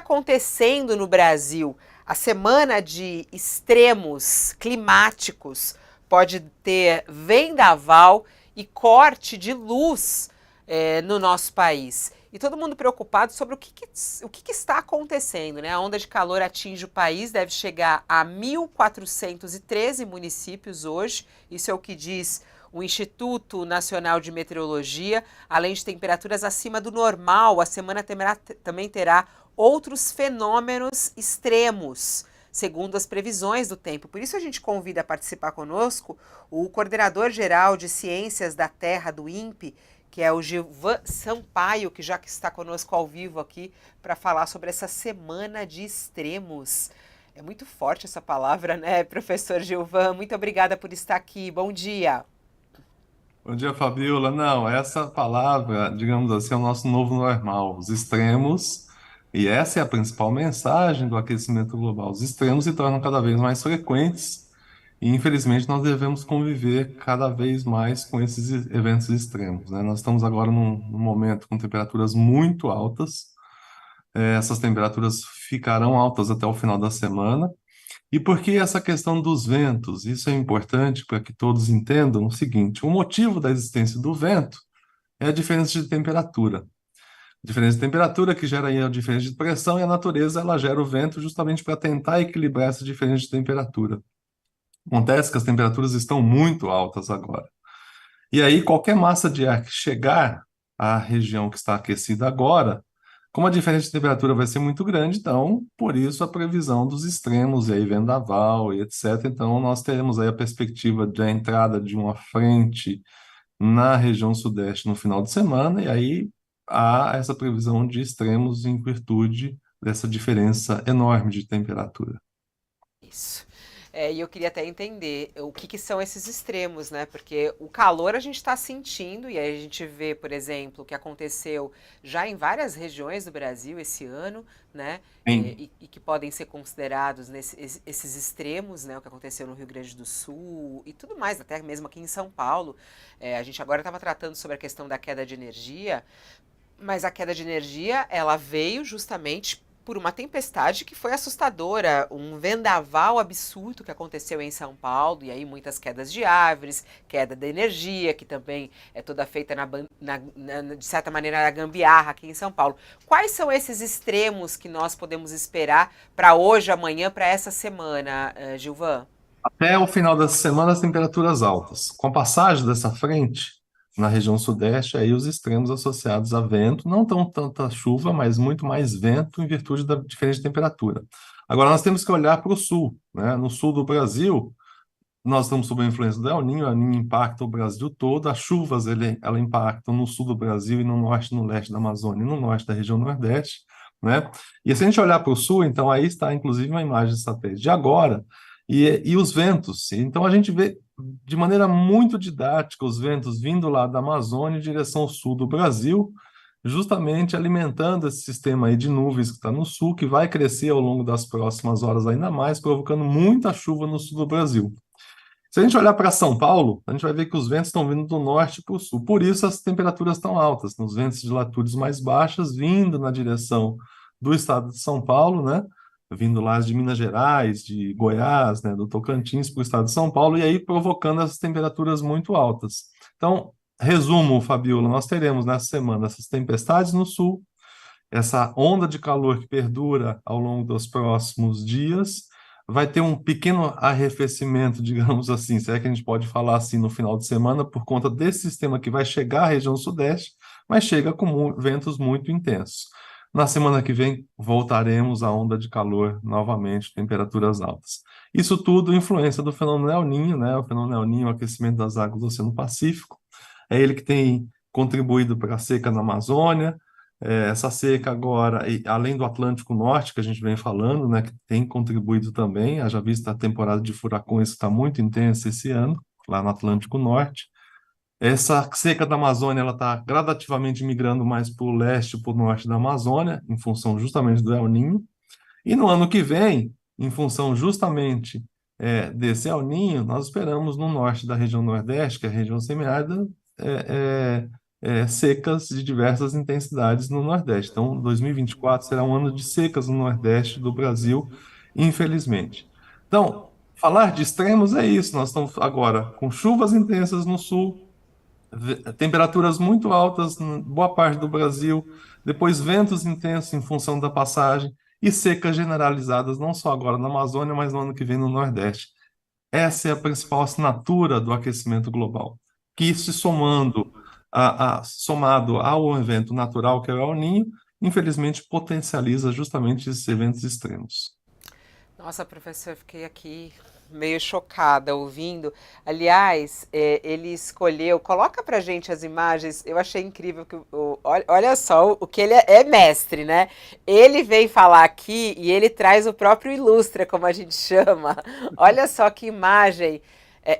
acontecendo no Brasil? A semana de extremos climáticos pode ter vendaval e corte de luz no nosso país. E todo mundo preocupado sobre o que está acontecendo, né? A onda de calor atinge o país, deve chegar a 1.413 municípios hoje. Isso é o que diz o Instituto Nacional de Meteorologia. Além de temperaturas acima do normal, a semana também terá outros fenômenos extremos, segundo as previsões do tempo. Por isso a gente convida a participar conosco o coordenador-geral de Ciências da Terra do INPE, que é o Gilvan Sampaio, que já está conosco ao vivo aqui para falar sobre essa semana de extremos. É muito forte essa palavra, né, professor Gilvan? Muito obrigada por estar aqui. Bom dia. Bom dia, Fabiola. Não, essa palavra, digamos assim, é o nosso novo normal, os extremos, e essa é a principal mensagem do aquecimento global. Os extremos se tornam cada vez mais frequentes e, infelizmente, nós devemos conviver cada vez mais com esses eventos extremos, né? Nós estamos agora num momento com temperaturas muito altas. Essas temperaturas ficarão altas até o final da semana. E por que essa questão dos ventos? Isso é importante para que todos entendam o seguinte: o motivo da existência do vento é a diferença de temperatura. A diferença de temperatura que gera aí a diferença de pressão, e a natureza ela gera o vento justamente para tentar equilibrar essa diferença de temperatura. Acontece que as temperaturas estão muito altas agora. E aí qualquer massa de ar que chegar à região que está aquecida agora, como a diferença de temperatura vai ser muito grande, então, por isso a previsão dos extremos, e aí vendaval e etc. Então, nós teremos aí a perspectiva da entrada de uma frente na região sudeste no final de semana, e aí há essa previsão de extremos em virtude dessa diferença enorme de temperatura. Isso. E eu queria até entender o que são esses extremos, né? Porque o calor a gente está sentindo, e aí a gente vê, por exemplo, o que aconteceu já em várias regiões do Brasil esse ano, né? Sim. E que podem ser considerados esses extremos, né? O que aconteceu no Rio Grande do Sul e tudo mais, até mesmo aqui em São Paulo. A gente agora estava tratando sobre a questão da queda de energia, mas a queda de energia, ela veio justamente por uma tempestade que foi assustadora, um vendaval absurdo que aconteceu em São Paulo, e aí muitas quedas de árvores, queda da energia, que também é toda feita de certa maneira na gambiarra aqui em São Paulo. Quais são esses extremos que nós podemos esperar para hoje, amanhã, para essa semana, Gilvan? Até o final dessa semana, as temperaturas altas. Com a passagem dessa frente na região sudeste, aí os extremos associados a vento, não tão tanta chuva, mas muito mais vento em virtude da diferença de temperatura. Agora, nós temos que olhar para o sul, né? No sul do Brasil, nós estamos sob a influência do El Niño impacta o Brasil todo, as chuvas ela impactam no sul do Brasil e no norte, no leste da Amazônia e no norte da região nordeste, né? E se a gente olhar para o sul, então aí está inclusive uma imagem de satélite de agora, e os ventos. Então a gente vê de maneira muito didática os ventos vindo lá da Amazônia em direção ao sul do Brasil, justamente alimentando esse sistema aí de nuvens que está no sul, que vai crescer ao longo das próximas horas ainda mais, provocando muita chuva no sul do Brasil. Se a gente olhar para São Paulo, a gente vai ver que os ventos estão vindo do norte para o sul. Por isso as temperaturas estão altas, nos ventos de latitudes mais baixas, vindo na direção do estado de São Paulo, né? Vindo lá de Minas Gerais, de Goiás, né? Do Tocantins para o estado de São Paulo, e aí provocando essas temperaturas muito altas. Então, resumo, Fabiola, nós teremos nessa semana essas tempestades no sul, essa onda de calor que perdura ao longo dos próximos dias, vai ter um pequeno arrefecimento, digamos assim, se é que a gente pode falar assim no final de semana, por conta desse sistema que vai chegar à região sudeste, mas chega com ventos muito intensos. Na semana que vem, voltaremos à onda de calor novamente, temperaturas altas. Isso tudo influência do fenômeno El Niño, né? O fenômeno El Niño, o aquecimento das águas do Oceano Pacífico, é ele que tem contribuído para a seca na Amazônia. Essa seca agora, além do Atlântico Norte, que a gente vem falando, né, que tem contribuído também, haja vista a temporada de furacões que está muito intensa esse ano, lá no Atlântico Norte. Essa seca da Amazônia, ela está gradativamente migrando mais para o leste e para o norte da Amazônia, em função justamente do El Niño. E no ano que vem, em função justamente desse El Niño, nós esperamos no norte da região Nordeste, que é a região semiárida, é, secas de diversas intensidades no Nordeste. Então, 2024 será um ano de secas no Nordeste do Brasil, infelizmente. Então, falar de extremos é isso. Nós estamos agora com chuvas intensas no Sul, temperaturas muito altas em boa parte do Brasil, depois ventos intensos em função da passagem e secas generalizadas, não só agora na Amazônia, mas no ano que vem no Nordeste. Essa é a principal assinatura do aquecimento global, que se somando somado ao evento natural que é o El Niño, infelizmente potencializa justamente esses eventos extremos. Nossa, professor, eu fiquei aqui meio chocada ouvindo. Aliás, ele escolheu. Coloca pra gente as imagens. Eu achei incrível que olha só o que ele é mestre, né? Ele vem falar aqui e ele traz o próprio Ilustra, como a gente chama. Olha só que imagem.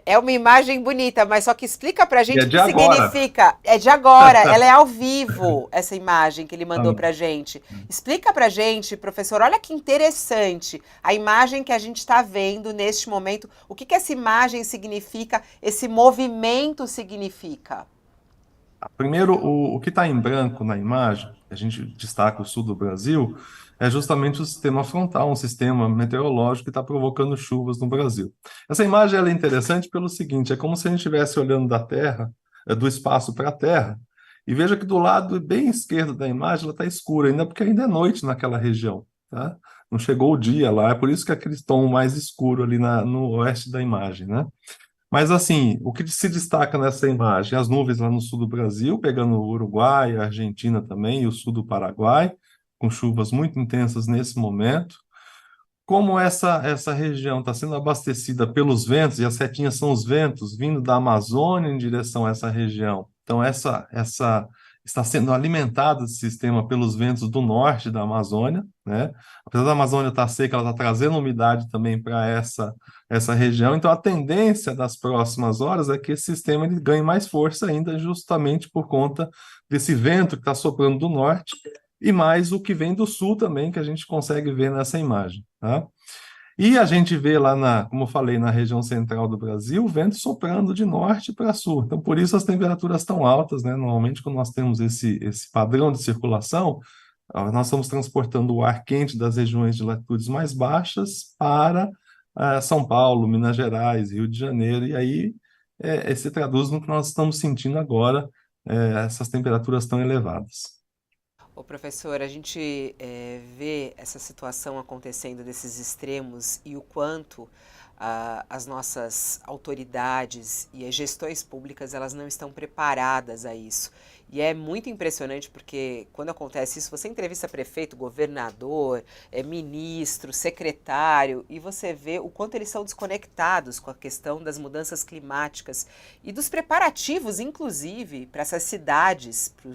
É uma imagem bonita, mas só que explica pra E é gente o de que agora. significa. É de agora, ela é ao vivo, essa imagem que ele mandou Tá. pra gente. Explica pra gente, professor, olha que interessante a imagem que a gente está vendo neste momento. O que essa imagem significa, esse movimento significa? Primeiro, o que está em branco na imagem, a gente destaca o sul do Brasil, é justamente o sistema frontal, um sistema meteorológico que está provocando chuvas no Brasil. Essa imagem ela é interessante pelo seguinte: é como se a gente estivesse olhando da Terra, do espaço para a Terra, e veja que do lado bem esquerdo da imagem ela está escura, ainda porque ainda é noite naquela região, tá? Não chegou o dia lá, é por isso que é aquele tom mais escuro ali no oeste da imagem, né? Mas, assim, o que se destaca nessa imagem? As nuvens lá no sul do Brasil, pegando o Uruguai, a Argentina também, e o sul do Paraguai, com chuvas muito intensas nesse momento. Como essa região está sendo abastecida pelos ventos, e as setinhas são os ventos vindo da Amazônia em direção a essa região. Então, essa está sendo alimentada esse sistema pelos ventos do norte da Amazônia, né? Apesar da Amazônia estar seca, ela está trazendo umidade também para essa região. Então, a tendência das próximas horas é que esse sistema ele ganhe mais força ainda, justamente por conta desse vento que está soprando do norte e mais o que vem do sul também, que a gente consegue ver nessa imagem, tá? E a gente vê lá como eu falei, na região central do Brasil, o vento soprando de norte para sul. Então, por isso as temperaturas estão altas, né? Normalmente, quando nós temos esse padrão de circulação, nós estamos transportando o ar quente das regiões de latitudes mais baixas para São Paulo, Minas Gerais, Rio de Janeiro, e aí se traduz no que nós estamos sentindo agora, essas temperaturas tão elevadas. Ô, professor, a gente vê essa situação acontecendo desses extremos e o quanto as nossas autoridades e as gestões públicas elas não estão preparadas a isso. E é muito impressionante porque quando acontece isso, você entrevista prefeito, governador, ministro, secretário, e você vê o quanto eles são desconectados com a questão das mudanças climáticas e dos preparativos, inclusive, para essas cidades, para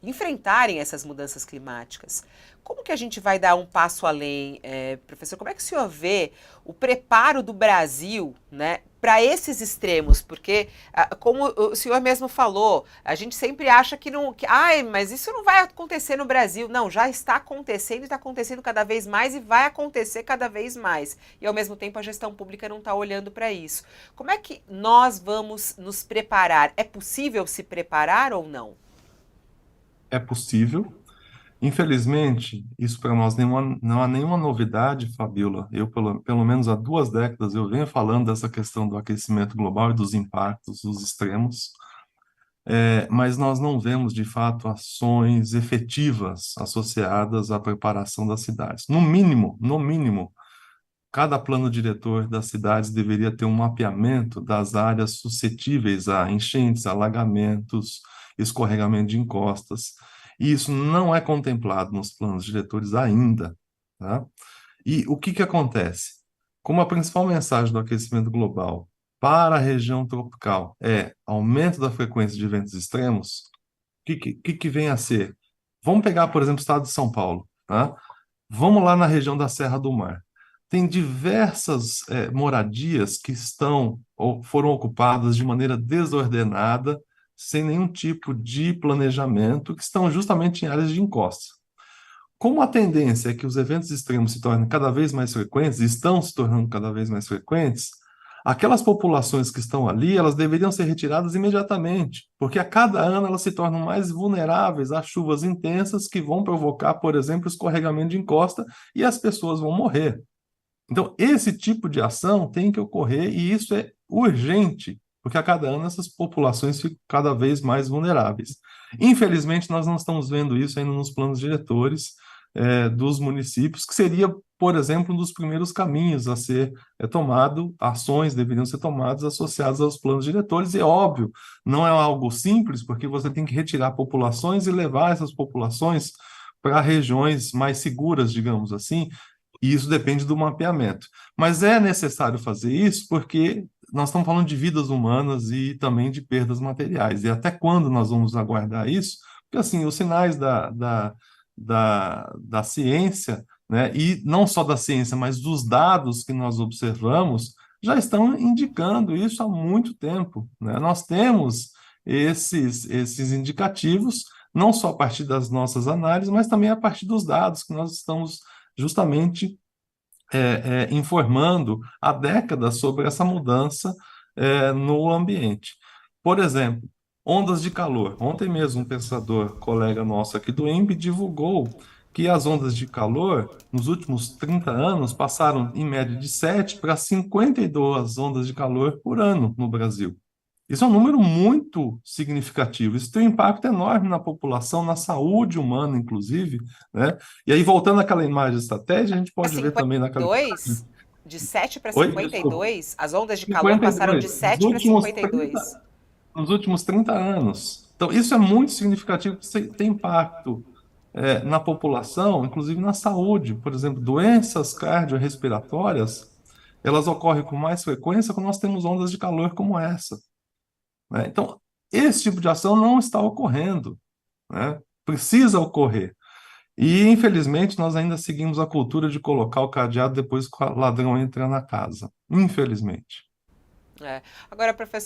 enfrentarem essas mudanças climáticas. Como que a gente vai dar um passo além, professor? Como é que o senhor vê o preparo do Brasil, né, para esses extremos? Porque, como o senhor mesmo falou, a gente sempre acha que não, mas isso não vai acontecer no Brasil. Não, já está acontecendo e está acontecendo cada vez mais e vai acontecer cada vez mais. E ao mesmo tempo a gestão pública não está olhando para isso. Como é que nós vamos nos preparar? É possível se preparar ou não? É possível. Infelizmente, isso para nós não há nenhuma novidade, Fabiola. Eu, pelo menos há 2 décadas, eu venho falando dessa questão do aquecimento global e dos impactos, dos extremos, mas nós não vemos, de fato, ações efetivas associadas à preparação das cidades. No mínimo, cada plano diretor das cidades deveria ter um mapeamento das áreas suscetíveis a enchentes, alagamentos, escorregamento de encostas. E isso não é contemplado nos planos diretores ainda, tá? E o que que acontece? Como a principal mensagem do aquecimento global para a região tropical é aumento da frequência de eventos extremos, o que vem a ser? Vamos pegar, por exemplo, o estado de São Paulo, tá? Vamos lá na região da Serra do Mar. Tem diversas moradias que estão ou foram ocupadas de maneira desordenada, sem nenhum tipo de planejamento, que estão justamente em áreas de encosta. Como a tendência é que os eventos extremos se tornem cada vez mais frequentes, e estão se tornando cada vez mais frequentes, Aquelas populações que estão ali, elas deveriam ser retiradas imediatamente, porque a cada ano elas se tornam mais vulneráveis a chuvas intensas que vão provocar, por exemplo, escorregamento de encosta e as pessoas vão morrer. Então, esse tipo de ação tem que ocorrer e isso é urgente, porque a cada ano essas populações ficam cada vez mais vulneráveis. Infelizmente, nós não estamos vendo isso ainda nos planos diretores dos municípios, que seria, por exemplo, um dos primeiros caminhos a ser tomado, ações deveriam ser tomadas associadas aos planos diretores, e é óbvio, não é algo simples, porque você tem que retirar populações e levar essas populações para regiões mais seguras, digamos assim, e isso depende do mapeamento. Mas é necessário fazer isso porque nós estamos falando de vidas humanas e também de perdas materiais. E até quando nós vamos aguardar isso? Porque, assim, os sinais da ciência, né, e não só da ciência, mas dos dados que nós observamos, já estão indicando isso há muito tempo, né? Nós temos esses indicativos, não só a partir das nossas análises, mas também a partir dos dados que nós estamos justamente informando há décadas sobre essa mudança no ambiente. Por exemplo, ondas de calor. Ontem mesmo, um pensador, colega nosso aqui do INPE, divulgou que as ondas de calor, nos últimos 30 anos, passaram, em média, de 7 para 52 ondas de calor por ano no Brasil. Isso é um número muito significativo. Isso tem um impacto enorme na população, na saúde humana, inclusive, né? E aí, voltando àquela imagem de estratégia, a gente Para pode ver também naquela... 52, de 7 para Oi, desculpa. 52, as ondas de calor passaram de 52. 7 para 52. Nos últimos 30 anos. Então, isso é muito significativo, porque isso tem impacto na população, inclusive na saúde. Por exemplo, doenças cardiorrespiratórias, elas ocorrem com mais frequência quando nós temos ondas de calor como essa, né? Então, esse tipo de ação não está ocorrendo, né? Precisa ocorrer. E, infelizmente, nós ainda seguimos a cultura de colocar o cadeado depois que o ladrão entra na casa. Infelizmente. Agora, professor.